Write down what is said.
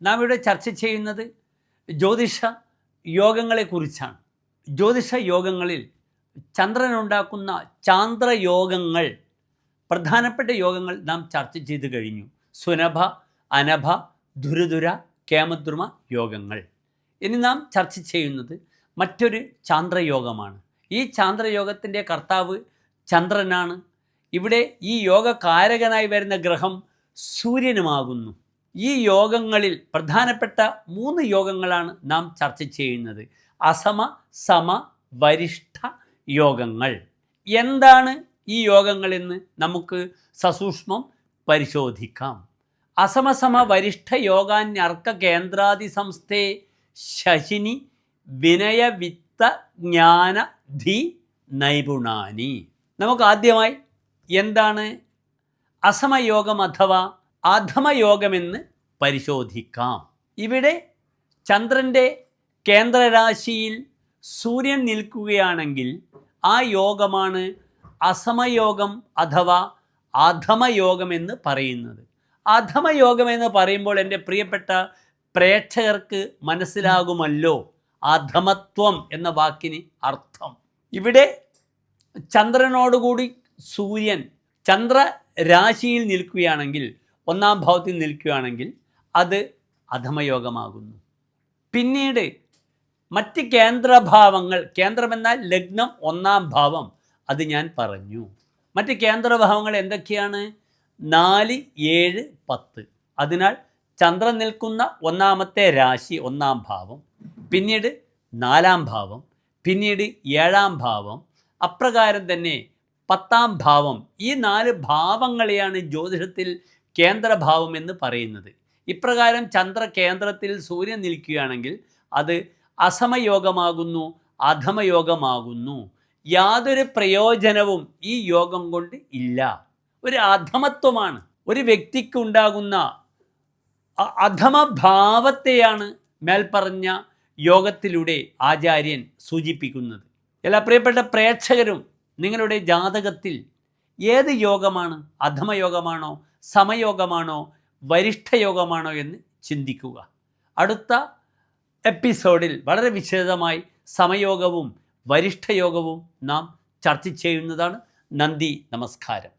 നാം ഇവിടെ ചർച്ച ചെയ്യുന്നത് ജ്യോതിഷ യോഗങ്ങളെക്കുറിച്ചാണ്. ജ്യോതിഷ യോഗങ്ങളിൽ ചന്ദ്രനുണ്ടാക്കുന്ന ചാന്ദ്രയോഗങ്ങൾ, പ്രധാനപ്പെട്ട യോഗങ്ങൾ നാം ചർച്ച ചെയ്ത് കഴിഞ്ഞു. സുനഭ, അനഭ, ദുരുദുര, കേമദ്രുമ യോഗങ്ങൾ. ഇനി നാം ചർച്ച ചെയ്യുന്നത് മറ്റൊരു ചാന്ദ്രയോഗമാണ്. ഈ ചാന്ദ്രയോഗത്തിൻ്റെ കർത്താവ് ചന്ദ്രനാണ്. ഇവിടെ ഈ യോഗകാരകനായി വരുന്ന ഗ്രഹം സൂര്യനുമാകുന്നു. ഈ യോഗങ്ങളിൽ പ്രധാനപ്പെട്ട 3 യോഗങ്ങളാണ് നാം ചർച്ച ചെയ്യുന്നത്. അസമ, സമ, വരിഷ്ഠ യോഗങ്ങൾ. എന്താണ് ഈ യോഗങ്ങളെന്ന് നമുക്ക് സസൂക്ഷ്മം പരിശോധിക്കാം. അസമസമ വരിഷ്ഠ യോഗാന്യർക്ക കേന്ദ്രാദി സംസ്ഥേ ശശിനി വിനയ വിത്ത ജ്ഞാന ധി നൈപുണാനി. നമുക്ക് ആദ്യമായി എന്താണ് അസമയോഗം അഥവാ അധമയോഗമെന്ന് പരിശോധിക്കാം. ഇവിടെ ചന്ദ്രൻ്റെ കേന്ദ്രരാശിയിൽ സൂര്യൻ നിൽക്കുകയാണെങ്കിൽ ആ യോഗമാണ് അസമയോഗം അഥവാ അധമയോഗമെന്ന് പറയുന്നത്. അധമയോഗമെന്ന് പറയുമ്പോൾ എൻ്റെ പ്രിയപ്പെട്ട പ്രേക്ഷകർക്ക് മനസ്സിലാകുമല്ലോ അധമത്വം എന്ന വാക്കിന് അർത്ഥം. ഇവിടെ ചന്ദ്രനോടുകൂടി സൂര്യൻ ചന്ദ്രരാശിയിൽ നിൽക്കുകയാണെങ്കിൽ, 1-ാം ഭാവത്തിൽ നിൽക്കുകയാണെങ്കിൽ അത് അധമയോഗമാകുന്നു. പിന്നീട് മറ്റ് കേന്ദ്രഭാവങ്ങൾ, കേന്ദ്രമെന്നാൽ ലഗ്നം 1-ാം ഭാവം, അത് ഞാൻ പറഞ്ഞു. മറ്റ് കേന്ദ്രഭാവങ്ങൾ എന്തൊക്കെയാണ്? 4, 7, 10. അതിനാൽ ചന്ദ്രൻ നിൽക്കുന്ന 1-ാമത്തെ രാശി 1-ാം ഭാവം, പിന്നീട് 4-ാം ഭാവം, പിന്നീട് 7-ാം ഭാവം, അപ്രകാരം തന്നെ 10-ാം ഭാവം. ഈ 4 ഭാവങ്ങളെയാണ് ജ്യോതിഷത്തിൽ കേന്ദ്രഭാവം എന്ന് പറയുന്നത്. ഇപ്രകാരം ചന്ദ്ര കേന്ദ്രത്തിൽ സൂര്യൻ നിൽക്കുകയാണെങ്കിൽ അത് അസമയോഗമാകുന്നു, അധമയോഗമാകുന്നു. യാതൊരു പ്രയോജനവും ഈ യോഗം കൊണ്ട് ഇല്ല. ഒരു അധമത്വമാണ്. ഒരു വ്യക്തിക്ക് ഉണ്ടാകുന്ന അധമഭാവത്തെയാണ് മേൽപ്പറഞ്ഞ യോഗത്തിലൂടെ ആചാര്യൻ സൂചിപ്പിക്കുന്നത്. എല്ലാ പ്രിയപ്പെട്ട പ്രേക്ഷകരും നിങ്ങളുടെ ജാതകത്തിൽ ഏത് യോഗമാണ്? അധമയോഗമാണോ, സമയോഗമാണോ, വരിഷ്ഠയോഗമാണോ എന്ന് ചിന്തിക്കുക. അടുത്ത എപ്പിസോഡിൽ വളരെ വിശദമായി സമയോഗവും വരിഷ്ഠയോഗവും നാം ചർച്ച ചെയ്യുന്നതാണ്. നന്ദി, നമസ്കാരം.